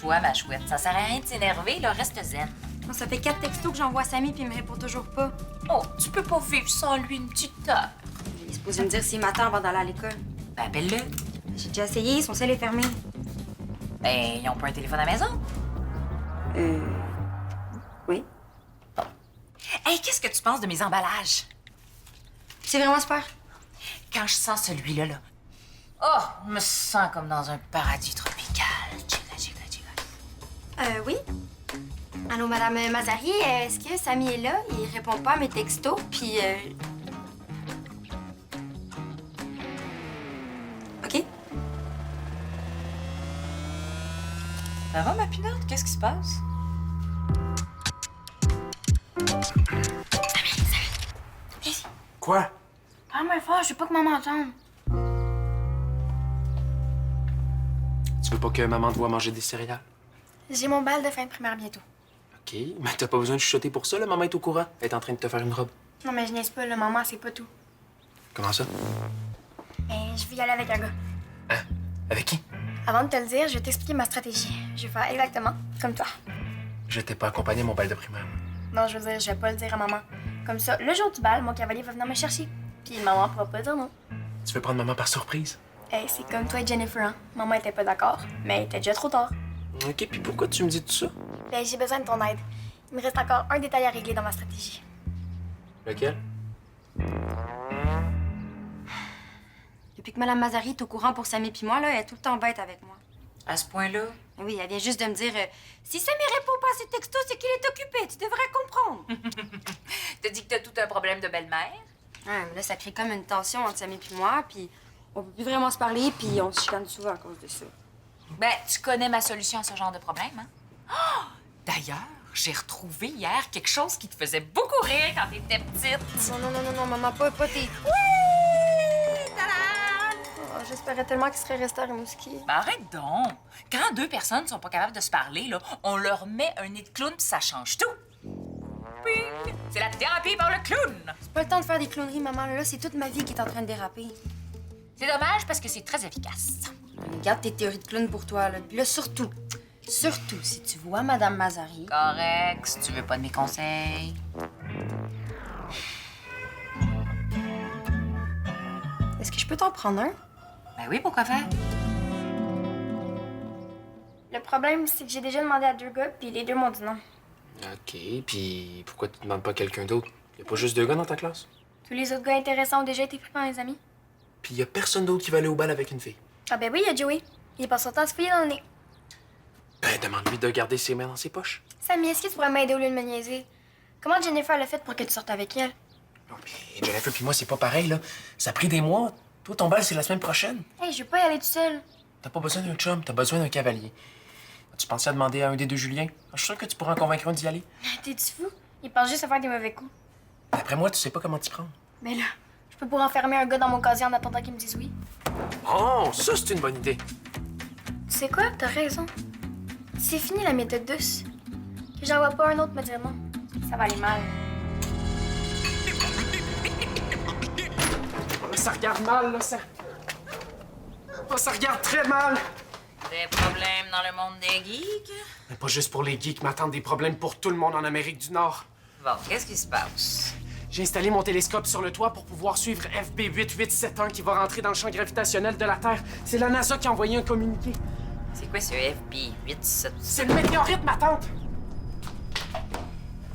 Calme-toi, ma chouette. Ça sert à rien de s'énerver, là, reste zen. Bon, ça fait 4 textos que j'envoie à Samy puis il me répond toujours pas. Oh, tu peux pas vivre sans lui une petite heure. Il est supposé me dire s'il m'attend avant d'aller à l'école. Ben, appelle-le. J'ai déjà essayé, son cell est fermé. Ben, ils ont pas un téléphone à la maison. Oui. Hey, qu'est-ce que tu penses de mes emballages? C'est vraiment super. Quand je sens celui-là, là, oh, je me sens comme dans un paradis tropical. Chica, chica, chica. Oui. Allô, Madame Mazari, est-ce que Samy est là? Il répond pas à mes textos, puis OK. Ça va, ma pinotte? Qu'est-ce qui se passe? Quoi? Parle-moi fort, je veux pas que maman entende. Tu veux pas que maman te voie manger des céréales? J'ai mon bal de fin de primaire bientôt. OK, mais t'as pas besoin de chuchoter pour ça, là. Maman est au courant. Elle est en train de te faire une robe. Non, mais je niaise pas, là, maman, c'est pas tout. Comment ça? Je vais y aller avec un gars. Hein? Avec qui? Avant de te le dire, je vais t'expliquer ma stratégie. Je vais faire exactement comme toi. Je t'ai pas accompagné à mon bal de primaire. Non, je veux dire, je vais pas le dire à maman. Comme ça, le jour du bal, mon cavalier va venir me chercher. Puis maman pourra pas dire non. Tu veux prendre maman par surprise? Hey, c'est comme toi et Jennifer, hein? Maman était pas d'accord, mais il était déjà trop tard. OK, puis pourquoi tu me dis tout ça? Ben, j'ai besoin de ton aide. Il me reste encore un détail à régler dans ma stratégie. Lequel? Depuis que Mme Mazari est au courant pour Samy puis moi, là, elle est tout le temps bête avec moi. À ce point-là? Oui, elle vient juste de me dire si Samy répond pas à ses textos, c'est qu'il est occupé. Tu devrais comprendre. T'as dit que t'as tout un problème de belle-mère? Ouais, mais là, ça crée comme une tension entre Samy puis moi, puis on peut plus vraiment se parler, puis on se chicane souvent à cause de ça. Ben, tu connais ma solution à ce genre de problème, hein? Oh! D'ailleurs, j'ai retrouvé hier quelque chose qui te faisait beaucoup rire quand t'étais petite. Non, non, non, non, non, maman, pas tes... Oui! Tadam! Oh, j'espérais tellement qu'il serait resté à Rimouski. Ben, arrête donc! Quand deux personnes sont pas capables de se parler, là, on leur met un nez de clown puis ça change tout. Ping! C'est la thérapie par le clown! C'est pas le temps de faire des clowneries, maman. Là, c'est toute ma vie qui est en train de déraper. C'est dommage parce que c'est très efficace. Garde tes théories de clown pour toi, là. Puis là, surtout, si tu vois Madame Mazari... Correct, si tu veux pas de mes conseils. Est-ce que je peux t'en prendre un? Ben oui, pourquoi faire? Le problème, c'est que j'ai déjà demandé à 2 gars, puis les 2 m'ont dit non. OK, puis pourquoi tu demandes pas quelqu'un d'autre? Y a pas juste 2 gars dans ta classe? Tous les autres gars intéressants ont déjà été pris par mes amis. Puis y a personne d'autre qui va aller au bal avec une fille. Ah ben oui, il y a Joey. Il passe son temps à se fouiller dans le nez. Ben, demande-lui de garder ses mains dans ses poches. Sammy, est-ce que tu pourrais m'aider au lieu de me niaiser? Comment Jennifer l'a fait pour que tu sortes avec elle? Non, mais Jennifer puis moi, c'est pas pareil, là. Ça a pris des mois. Toi, ton bal, c'est la semaine prochaine. Hey, je veux pas y aller tout seul. T'as pas besoin d'un chum, t'as besoin d'un cavalier. Tu pensais à demander à un des 2 Julien? Je suis sûr que tu pourras en convaincre un d'y aller. T'es-tu fou? Il pense juste à faire des mauvais coups. D'après moi, tu sais pas comment t'y prendre. Mais là, je peux pas enfermer un gars dans mon casier en attendant qu'il me dise oui. Oh, ça, c'est une bonne idée. Tu sais quoi? T'as raison. C'est fini la méthode douce. Que j'en vois pas un autre me dire non. Ça va aller mal. Ça regarde mal, là, ça... Oh, ça regarde très mal. Des problèmes dans le monde des geeks? Mais pas juste pour les geeks, m'attendent des problèmes pour tout le monde en Amérique du Nord. Bon, qu'est-ce qui se passe? J'ai installé mon télescope sur le toit pour pouvoir suivre FB 8871 qui va rentrer dans le champ gravitationnel de la Terre. C'est la NASA qui a envoyé un communiqué. C'est quoi ce FB 87? C'est le météorite, ma tante!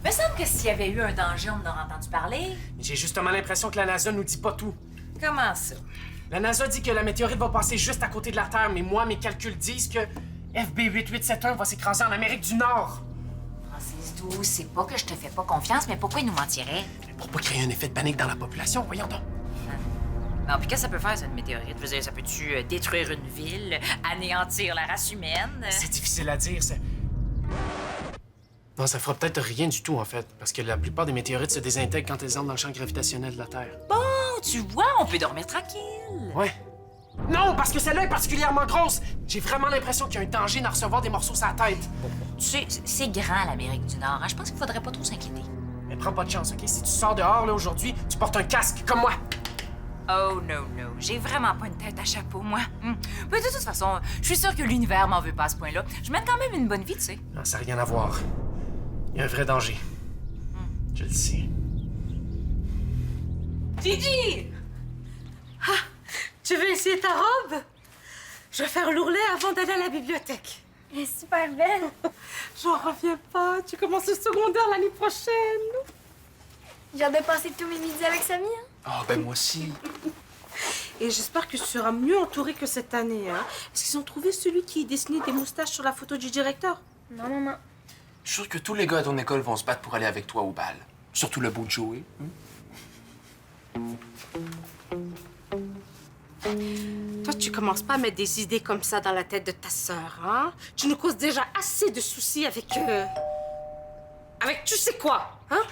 Me semble que s'il y avait eu un danger, on en aurait entendu parler. J'ai justement l'impression que la NASA nous dit pas tout. Comment ça? La NASA dit que la météorite va passer juste à côté de la Terre, mais moi, mes calculs disent que FB 8871 va s'écraser en Amérique du Nord. Francis Doux, c'est pas que je te fais pas confiance, mais pourquoi il nous mentirait? Pour pas créer un effet de panique dans la population, voyons donc. Non, puis qu'est-ce que ça peut faire, cette météorite? Je veux dire, ça peut-tu détruire une ville, anéantir la race humaine? C'est difficile à dire, c'est... Non, ça fera peut-être rien du tout, en fait, parce que la plupart des météorites se désintègrent quand elles entrent dans le champ gravitationnel de la Terre. Bon, tu vois, on peut dormir tranquille. Ouais. Non, parce que celle-là est particulièrement grosse. J'ai vraiment l'impression qu'il y a un danger d'en recevoir des morceaux sur la tête. Tu sais, c'est grand, l'Amérique du Nord. Hein? Je pense qu'il faudrait pas trop s'inquiéter. Mais prends pas de chance, OK? Si tu sors dehors, là, aujourd'hui, tu portes un casque, comme moi. Oh non, non, j'ai vraiment pas une tête à chapeau, moi. Mais de toute façon, je suis sûre que l'univers m'en veut pas à ce point-là. Je mène quand même une bonne vie, tu sais. Non, ça n'a rien à voir. Il y a un vrai danger. Je le sais. Gigi! Ah, tu veux essayer ta robe? Je vais faire l'ourlet avant d'aller à la bibliothèque. Elle est super belle. J'en reviens pas. Tu commences le secondaire l'année prochaine. J'ai hâte de passer tous mes midis avec Samy. Hein? Ah, ben moi aussi. Et j'espère que tu seras mieux entourée que cette année. Hein? Est-ce qu'ils ont trouvé celui qui dessinait des moustaches sur la photo du directeur? Non, maman. Je suis sûr que tous les gars à ton école vont se battre pour aller avec toi au bal. Surtout le beau Joey. Toi, tu commences pas à mettre des idées comme ça dans la tête de ta sœur, hein? Tu nous causes déjà assez de soucis avec... avec tu sais quoi, hein?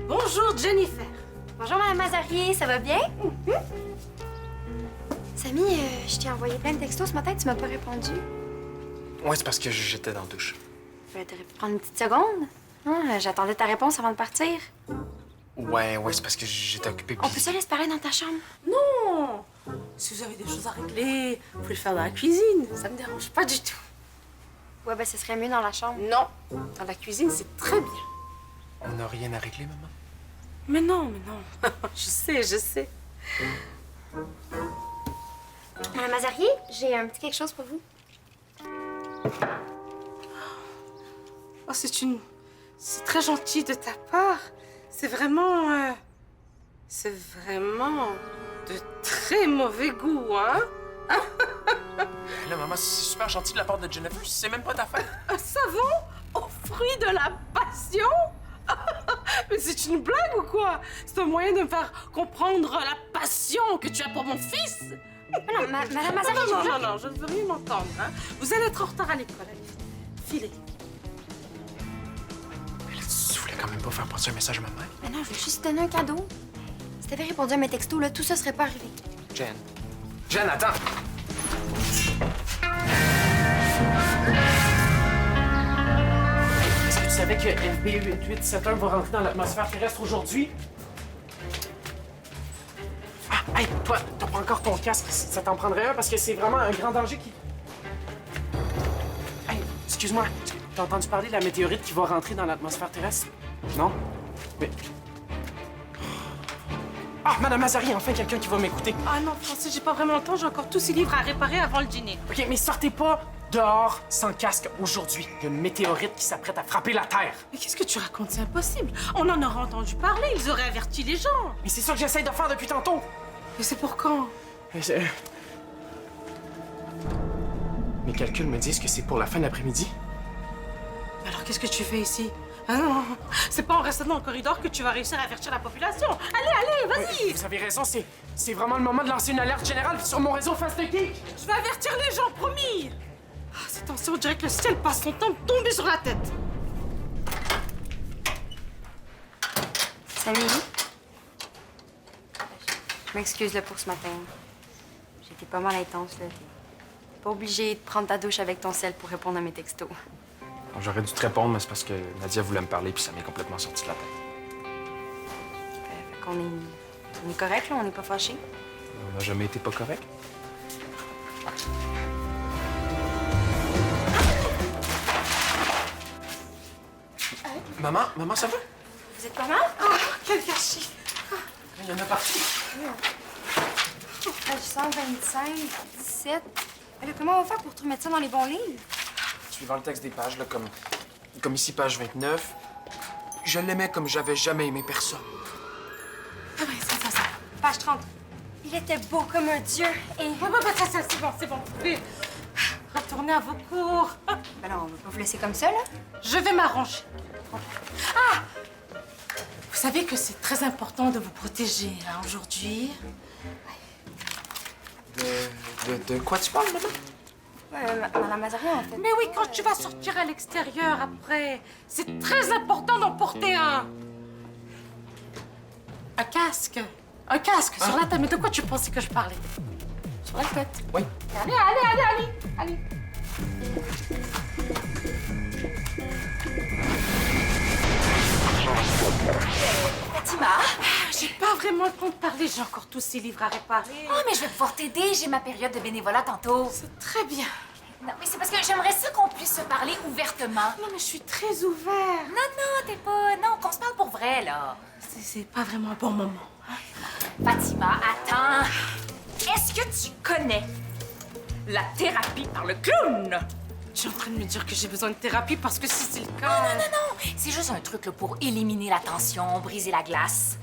Bonjour, Jennifer. Bonjour, Mme Mazarier, ça va bien? Samy, je t'ai envoyé plein de textos ce matin, tu m'as pas répondu. Ouais, c'est parce que j'étais dans la douche. T'aurais pu prendre une petite seconde? J'attendais ta réponse avant de partir. Ouais, c'est parce que j'étais occupé. On peut se laisser parler dans ta chambre? Non! Si vous avez des choses à régler, vous pouvez le faire dans la cuisine. Ça me dérange pas du tout. Ouais, ben ce serait mieux dans la chambre. Non, dans la cuisine, c'est très bien. On n'a rien à régler, maman? Mais non. Je sais. Mme Mazarier, j'ai un petit quelque chose pour vous. Oh, c'est très gentil de ta part. C'est vraiment de très mauvais goût, hein? Là, maman, c'est super gentil de la part de Jennifer. C'est même pas ta fête. Un savon au fruit de la passion? Mais c'est une blague ou quoi? C'est un moyen de me faire comprendre la passion que tu as pour mon fils? Non, Mme Mazarier, Non, je ne veux rien entendre, hein? Vous allez être en retard à l'école, allez. Filez. Mais là, tu voulais quand même pas faire passer un message à ma mère? Mais non, je veux juste te donner un cadeau. Si t'avais répondu à mes textos, là, tout ça serait pas arrivé. Jen, attends! Est-ce que tu savais que NB8871 va rentrer dans l'atmosphère terrestre aujourd'hui? Ah, hey, toi, t'as pas encore ton casque. Ça t'en prendrait un parce que c'est vraiment un grand danger qui... Hey, excuse-moi. T'as entendu parler de la météorite qui va rentrer dans l'atmosphère terrestre? Non? Mais... Ah, Madame Mazari, enfin quelqu'un qui va m'écouter. Ah non, Francis, j'ai pas vraiment le temps. J'ai encore tous ces livres à réparer avant le dîner. OK, mais sortez pas dehors sans casque aujourd'hui. Il y a une météorite qui s'apprête à frapper la Terre. Mais qu'est-ce que tu racontes? C'est impossible. On en aurait entendu parler. Ils auraient averti les gens. Mais c'est ça que j'essaye de faire depuis tantôt. Mais c'est pour quand? Mes calculs me disent que c'est pour la fin de l'après-midi. Alors qu'est-ce que tu fais ici? Ah non, c'est pas en restant dans le corridor que tu vas réussir à avertir la population. Allez, vas-y! Vous avez raison, c'est vraiment le moment de lancer une alerte générale sur mon réseau Fast Geek. Je vais avertir les gens, promis! Ah, ces temps-ci, on dirait que le ciel passe son temps de tomber sur la tête. Samy? Je m'excuse là pour ce matin. J'étais pas mal intense, là. T'es pas obligé de prendre ta douche avec ton sel pour répondre à mes textos. J'aurais dû te répondre, mais c'est parce que Nadia voulait me parler puis ça m'est complètement sorti de la tête. Fait qu'on est correct, là? On n'est pas fâchés? On n'a jamais été pas correct. Maman, ça va? Vous êtes pas mal? Oh, quel gâchis! Il y en a partout. Page 125, 17. Mais là, comment on va faire pour te remettre ça dans les bons livres? Suivant le texte des pages, là, comme ici, page 29, je l'aimais comme j'avais jamais aimé personne. Ah oui, ça. Page 30. Il était beau comme un dieu et... Ça, c'est bon. Vous pouvez retourner à vos cours. Ben non, on va pas vous laisser comme ça, là. Je vais m'arranger. Ah! Vous savez que c'est très important de vous protéger, hein, aujourd'hui. De quoi tu parles, maman? Madame Mazarier, en fait. Mais oui, quand tu vas sortir à l'extérieur après, c'est très important d'en porter un. Un casque. Un casque sur la table. Mais de quoi tu pensais que je parlais? Sur la tête. Oui. Allez. moi le temps de parler, j'ai encore tous ces livres à réparer. Oh, mais je vais pouvoir t'aider. J'ai ma période de bénévolat tantôt. C'est très bien. Non, mais c'est parce que j'aimerais ça qu'on puisse se parler ouvertement. Non, mais je suis très ouvert. Non, t'es pas... Non, qu'on se parle pour vrai, là. C'est pas vraiment un bon moment. Fatima, attends. Est-ce que tu connais la thérapie par le clown? Tu es en train de me dire que j'ai besoin de thérapie parce que si c'est le cas... Non, c'est juste un truc là, pour éliminer la tension, briser la glace.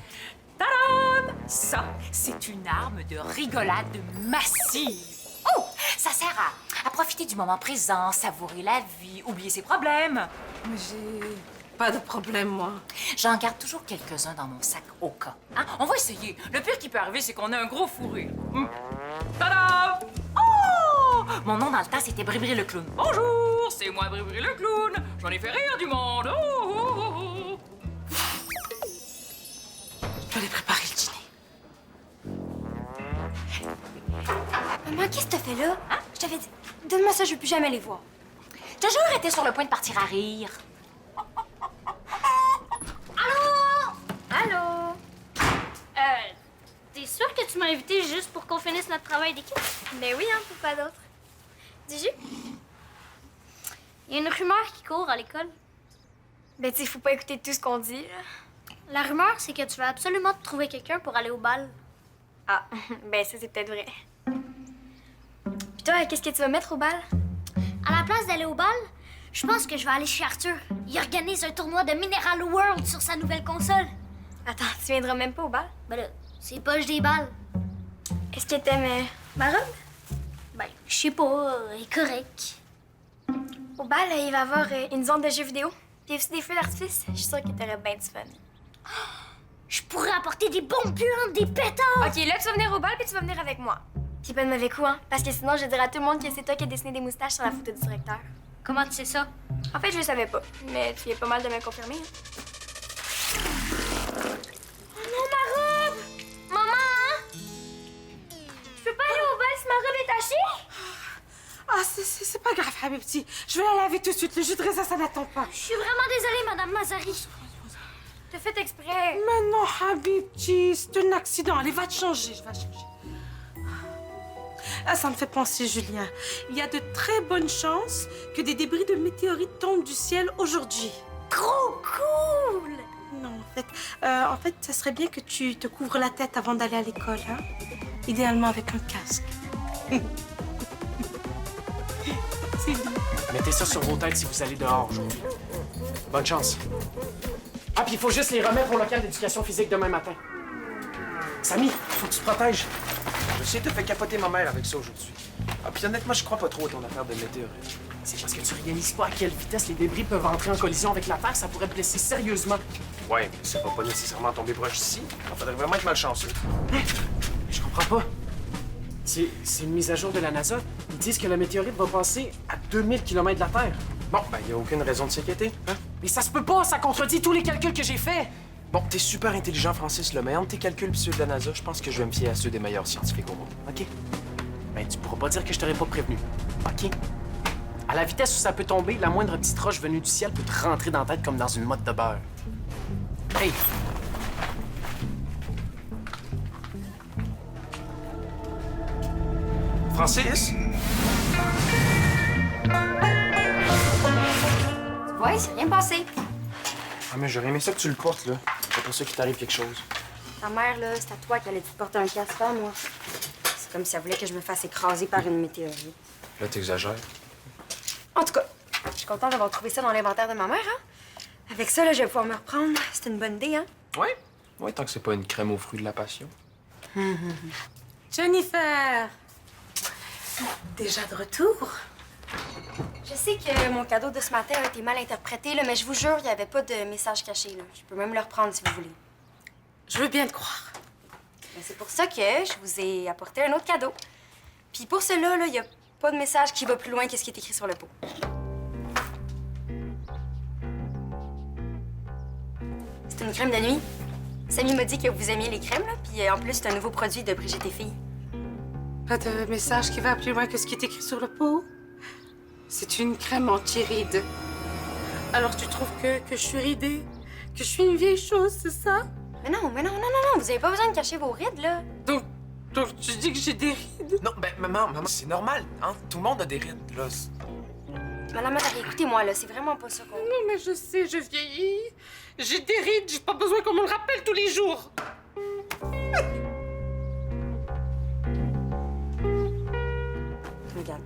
Tadam! Ça, c'est une arme de rigolade massive. Oh! Ça sert à profiter du moment présent, savourer la vie, oublier ses problèmes. Mais j'ai pas de problème, moi. J'en garde toujours quelques-uns dans mon sac au cas. Hein? On va essayer. Le pire qui peut arriver, c'est qu'on a un gros fou rire. Tadam! Oh! Mon nom dans le temps, c'était Bribri le clown. Bonjour, c'est moi Bribri le clown. J'en ai fait rire du monde. Oh! Je dois aller préparer le dîner. Maman, qu'est-ce que t'as fait là? Hein? Je t'avais dit, donne-moi ça, je veux plus jamais les voir. T'as toujours été sur le point de partir à rire. Allô? T'es sûr que tu m'as invité juste pour qu'on finisse notre travail d'équipe? Ben oui, hein, pourquoi d'autre? Dis-je? Il y a une rumeur qui court à l'école. Ben tu sais, faut pas écouter tout ce qu'on dit, là. La rumeur, c'est que tu vas absolument te trouver quelqu'un pour aller au bal. Ah, ben ça, c'est peut-être vrai. Puis toi, qu'est-ce que tu vas mettre au bal? À la place d'aller au bal, je pense que je vais aller chez Arthur. Il organise un tournoi de Mineral World sur sa nouvelle console. Attends, tu viendras même pas au bal? Ben là, c'est poche des balles. Est-ce que t'aimes ma robe? Ben, je sais pas, elle est correct. Au bal, il va y avoir une zone de jeux vidéo. Puis aussi des feux d'artifice. Je suis sûre que t'aurais bien du fun. Je pourrais apporter des bombes puantes, des pétards. OK, là, tu vas venir au bal, puis tu vas venir avec moi. Puis pas de mauvais coup, hein? Parce que sinon, je dirais à tout le monde que c'est toi qui as dessiné des moustaches sur la photo du directeur. Comment tu sais ça? En fait, je le savais pas, mais tu es pas mal de me confirmer. Hein? Oh non, ma robe! Maman! Je peux pas aller au bal si ma robe est tachée? Ah, c'est pas grave, Habibti. Je vais la laver tout de suite. Le jus de raisin, ça n'attend pas. Je suis vraiment désolée, Madame Mazari. T'as fait exprès. Mais non, Habibti, c'est un accident. Allez, va te changer, je vais changer. Ah, ça me fait penser, Julien. Il y a de très bonnes chances que des débris de météorites tombent du ciel aujourd'hui. Trop cool! Non, en fait, ça serait bien que tu te couvres la tête avant d'aller à l'école, hein? Idéalement avec un casque. C'est bien. Mettez ça sur vos têtes si vous allez dehors aujourd'hui. Bonne chance. Ah, puis il faut juste les remettre au local d'éducation physique demain matin. Samy, faut que tu te protèges. Je sais, t'as fait capoter ma mère avec ça aujourd'hui. Ah, puis honnêtement, je crois pas trop à ton affaire de météorite. C'est parce que tu réalises pas à quelle vitesse les débris peuvent entrer en collision avec la Terre, ça pourrait te blesser sérieusement. Ouais, mais ça va pas nécessairement tomber proche d'ici. Il faudrait vraiment être malchanceux. Je comprends pas. C'est une mise à jour de la NASA. Ils disent que la météorite va passer à 2000 km de la Terre. Bon, ben, y a aucune raison de s'inquiéter, hein? Mais ça se peut pas, ça contredit tous les calculs que j'ai faits. Bon, t'es super intelligent, Francis, là, mais entre tes calculs et ceux de la NASA, je pense que je vais me fier à ceux des meilleurs scientifiques au monde. OK. Ben, tu pourras pas dire que je t'aurais pas prévenu. OK. À la vitesse où ça peut tomber, la moindre petite roche venue du ciel peut te rentrer dans la tête comme dans une motte de beurre. Hey! Francis? Ouais, c'est rien passé. Ah, mais j'aurais aimé ça que tu le portes, là. C'est pour ça qu'il t'arrive quelque chose. Ta mère, là, c'est à toi qu'elle a dû porter un casque, pas à moi. C'est comme si elle voulait que je me fasse écraser par une météorite. Là, t'exagères. En tout cas, je suis contente d'avoir trouvé ça dans l'inventaire de ma mère, hein? Avec ça, là, je vais pouvoir me reprendre. C'est une bonne idée, hein? Ouais? Ouais, tant que c'est pas une crème aux fruits de la passion. Jennifer! Déjà de retour? Je sais que mon cadeau de ce matin a été mal interprété, là, mais je vous jure, il n'y avait pas de message caché, là. Je peux même le reprendre si vous voulez. Je veux bien te croire. Mais c'est pour ça que je vous ai apporté un autre cadeau. Puis pour cela, là, il n'y a pas de message qui va plus loin que ce qui est écrit sur le pot. C'est une crème de nuit. Samy m'a dit que vous aimiez les crèmes, là, puis en plus, c'est un nouveau produit de Brigitte et Filles. Pas de message qui va plus loin que ce qui est écrit sur le pot. C'est une crème anti-rides. Alors tu trouves que je suis ridée? Que je suis une vieille chose, c'est ça? Mais non, vous avez pas besoin de cacher vos rides, là. Donc tu dis que j'ai des rides? Non, ben, maman, c'est normal, hein? Tout le monde a des rides, là. Madame Mazari, écoutez-moi, là, c'est vraiment pas ça qu'on... Non, mais je sais, je vieillis. J'ai des rides, j'ai pas besoin qu'on me le rappelle tous les jours. Regarde,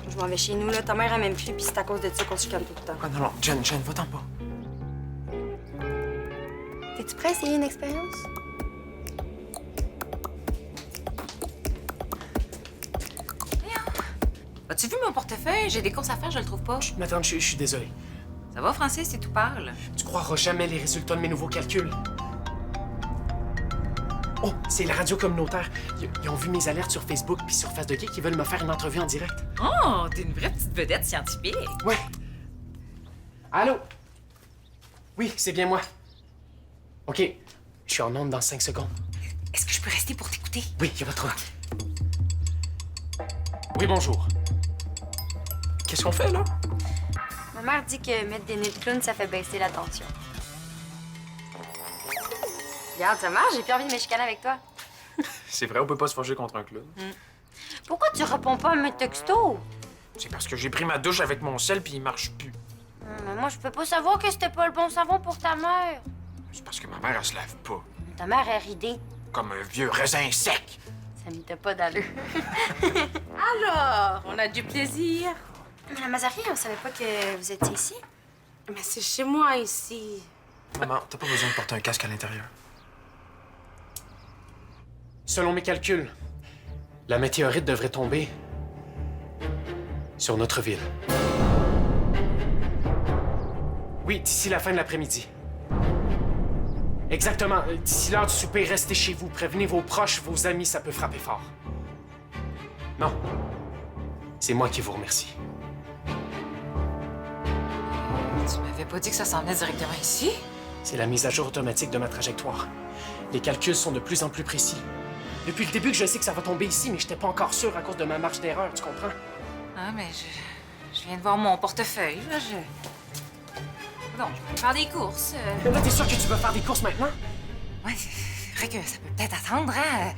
je m'en vais chez nous, là. Ta mère, elle m'aime plus, puis c'est à cause de ça qu'on se calme tout le temps. Ah, non, Jen, va-t'en pas. T'es-tu prêt à essayer une expérience? As-tu vu mon portefeuille? J'ai des courses à faire, je le trouve pas. Ma tante, je suis désolé. Ça va, Francis, si tu parles? Tu croiras jamais les résultats de mes nouveaux calculs. Oh, c'est la radio communautaire. Ils ont vu mes alertes sur Facebook puis sur Face de Geek. Ils veulent me faire une entrevue en direct. Oh, t'es une vraie petite vedette scientifique. Ouais. Allô? Oui, c'est bien moi. OK. Je suis en onde dans 5 secondes. Est-ce que je peux rester pour t'écouter? Oui, il y a votre truc. Oui, bonjour. Qu'est-ce qu'on fait, là? Ma mère dit que mettre des nez de clown, ça fait baisser la tension. Regarde, ça marche, j'ai plus envie de me chicaner avec toi. C'est vrai, on peut pas se fâcher contre un clown. Pourquoi tu réponds pas à mes textos? C'est parce que j'ai pris ma douche avec mon sel puis il marche plus. Mais moi, je peux pas savoir que c'était pas le bon savon pour ta mère. C'est parce que ma mère, elle se lave pas. Ta mère est ridée. Comme un vieux raisin sec. Ça m'était pas d'allure. Alors, on a du plaisir. Madame Mazari, on savait pas que vous étiez ici. Mais c'est chez moi, ici. Maman, t'as pas besoin de porter un casque à l'intérieur. Selon mes calculs, la météorite devrait tomber sur notre ville. Oui, d'ici la fin de l'après-midi. Exactement. D'ici l'heure du souper, restez chez vous. Prévenez vos proches, vos amis, ça peut frapper fort. Non. C'est moi qui vous remercie. Tu m'avais pas dit que ça s'en venait directement ici? C'est la mise à jour automatique de ma trajectoire. Les calculs sont de plus en plus précis. Depuis le début que je sais que ça va tomber ici, mais j'étais pas encore sûr à cause de ma marge d'erreur, tu comprends? Ah, mais je viens de voir mon portefeuille, là, Bon, je vais faire des courses. Mais là, t'es sûr que tu veux faire des courses maintenant? Ouais, c'est vrai que ça peut peut-être attendre, hein?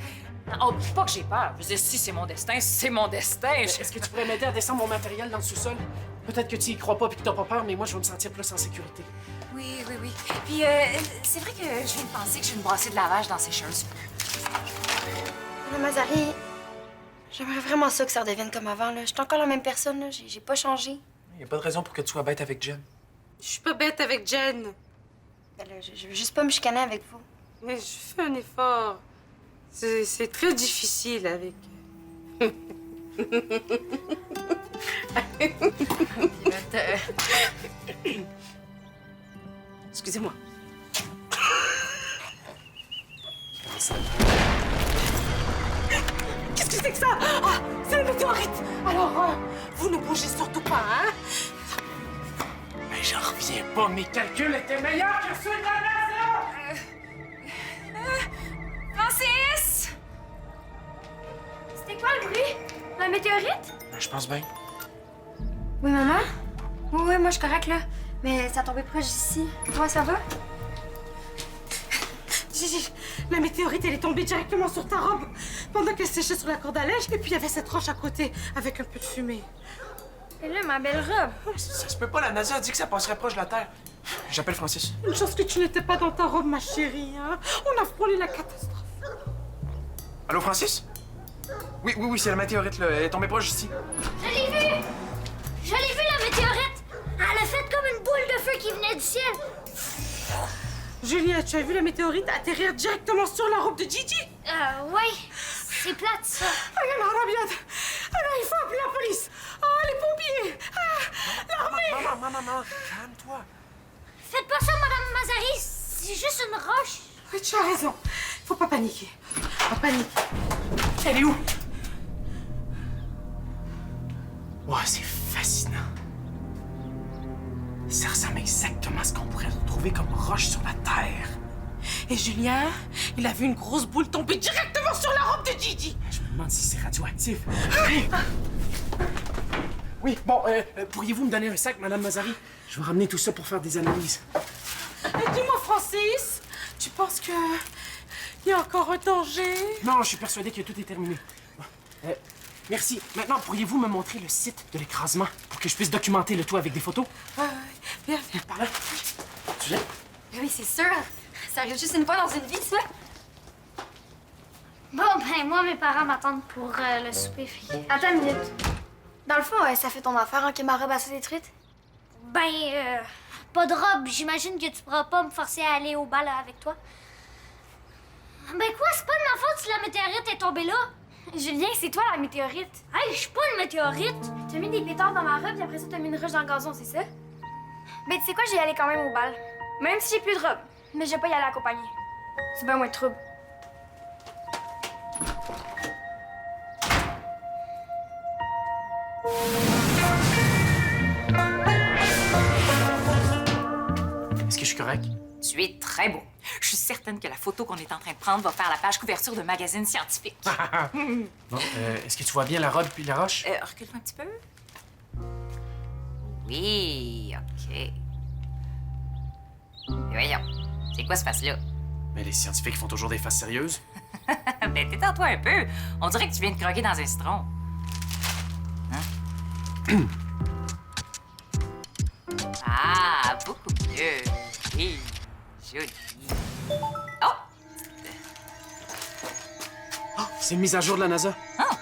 Oh, pas que j'ai peur. Je veux dire, si c'est mon destin, c'est mon destin. Est-ce que tu pourrais m'aider à descendre mon matériel dans le sous-sol? Peut-être que tu y crois pas et que t'as pas peur, mais moi, je vais me sentir plus en sécurité. Oui. Puis, c'est vrai que je viens de penser que j'ai une brassée de lavage dans ces choses. Madame Mazari, j'aimerais vraiment ça que ça redevienne comme avant, là. Je suis encore la même personne, là. J'ai pas changé. Y a pas de raison pour que tu sois bête avec Jen. Je suis pas bête avec Jen. Ben là, je veux juste pas me chicaner avec vous. Mais je fais un effort. C'est très difficile avec... Excusez-moi. Qu'est-ce que c'est que ça? Ah, c'est le météorite! Alors, vous ne bougez surtout pas, hein? Mais j'en reviens pas, mes calculs étaient meilleurs que ceux de la NASA! Francis! C'était quoi le bruit? La météorite? Je pense bien. Oui, maman? Oui, moi, je suis correcte, là. Mais ça tombait proche d'ici. Toi, ça va? Gigi, la météorite, elle est tombée directement sur ta robe pendant qu'elle séchait sur la corde à linge. Et puis, il y avait cette roche à côté avec un peu de fumée. Et là, ma belle robe. Ça se peut pas, la NASA a dit que ça passerait proche de la Terre. J'appelle Francis. Une chance que tu n'étais pas dans ta robe, ma chérie, hein? On a frôlé la catastrophe. Allô, Francis? Oui, c'est la météorite, là. Elle est tombée proche ici. Je l'ai vu! Je l'ai vu, la météorite! Elle a fait comme une boule de feu qui venait du ciel. Julia, tu as vu la météorite atterrir directement sur la robe de Gigi? Ouais. C'est plate, ça. Ah, la rabiate! Alors, il faut appeler la police! Ah, les pompiers! Ah, l'armée! Maman, calme-toi. Faites pas ça, Madame Mazari. C'est juste une roche. Oui, tu as raison. Faut pas paniquer. Pas paniquer. Elle est où? Wow, c'est fascinant. Ça ressemble exactement à ce qu'on pourrait retrouver comme roche sur la Terre. Et Julien, il a vu une grosse boule tomber directement sur la robe de Gigi. Je me demande si c'est radioactif. Oui, bon, pourriez-vous me donner un sac, Madame Mazari? Je vais ramener tout ça pour faire des analyses. Et dis-moi, Francis, Tu penses que... il y a encore un danger? Non, je suis persuadé que tout est terminé. Bon, merci. Maintenant, pourriez-vous me montrer le site de l'écrasement pour que je puisse documenter le tout avec des photos? Viens, viens. Par là. Tu viens? Oui, c'est sûr. Ça arrive juste une fois dans une vie, ça. Bon, ben, moi, mes parents m'attendent pour le souper. Attends une minute. Dans le fond, ça fait ton affaire hein, que ma robe a soit détruite? Ben, pas de robe. J'imagine que tu pourras pas me forcer à aller au bal avec toi. Ben quoi, c'est pas de ma faute si la météorite est tombée là. Julien, c'est toi la météorite. Hey, je suis pas une météorite. Tu as mis des pétards dans ma robe, puis après ça, t'as mis une ruche dans le gazon, c'est ça? Ben, tu sais quoi, j'y allais quand même au bal. Même si j'ai plus de robe. Mais je vais pas y aller accompagner. C'est bien moins de trouble. Est-ce que je suis correct? Tu es très beau. Je suis certaine que la photo qu'on est en train de prendre va faire la page couverture de magazine scientifique. Bon, est-ce que tu vois bien la robe puis la roche? Recule-toi un petit peu. Oui, OK. Mais voyons, c'est quoi ce face-là? Mais les scientifiques font toujours des faces sérieuses. Ben, détends-toi un peu. On dirait que tu viens de croquer dans un citron. Hein? Ah, beaucoup mieux. Oui, joli. Oh! Oh, c'est une mise à jour de la NASA. Ah!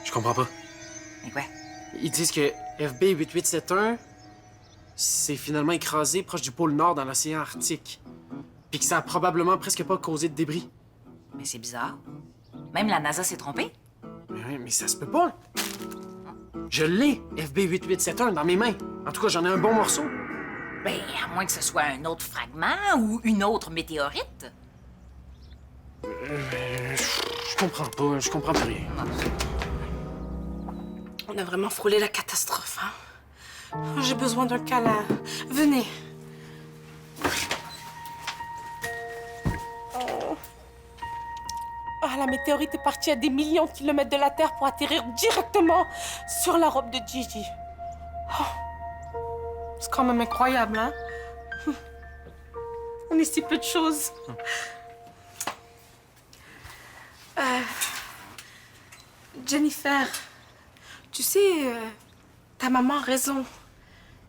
Je comprends pas. Mais quoi? Ils disent que FB 8871 s'est finalement écrasé proche du pôle Nord dans l'océan Arctique. Puis que ça a probablement presque pas causé de débris. Mais c'est bizarre. Même la NASA s'est trompée. Mais ça se peut pas. Je l'ai, FB 8871, dans mes mains. En tout cas, j'en ai un bon morceau. Ben, à moins que ce soit un autre fragment ou une autre météorite. Je comprends pas, je comprends plus rien. On a vraiment frôlé la catastrophe, hein? J'ai besoin d'un câlin. Venez. Ah, la météorite est partie à des millions de kilomètres de la Terre pour atterrir directement sur la robe de Gigi. Oh. C'est quand même incroyable, hein? On est si peu de choses. Jennifer, tu sais, ta maman a raison.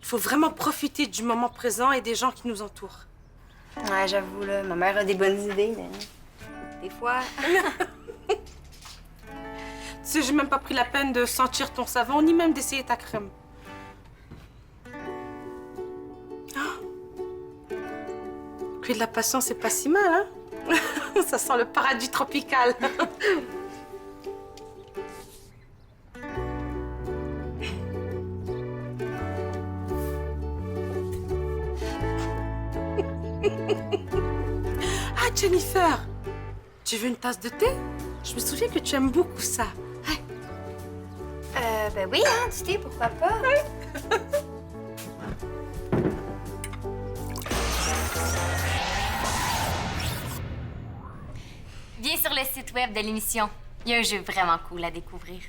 Il faut vraiment profiter du moment présent et des gens qui nous entourent. Ouais, j'avoue, là, ma mère a des bonnes idées, mais des fois... Tu sais, j'ai même pas pris la peine de sentir ton savon, ni même d'essayer ta crème. Ah. Puis de la patience, c'est pas si mal, hein? Ça sent le paradis tropical. Ah, Jennifer! Tu veux une tasse de thé? Je me souviens que tu aimes beaucoup ça. Ben oui, hein, du thé, pourquoi pas? Viens sur le site web de l'émission. Il y a un jeu vraiment cool à découvrir.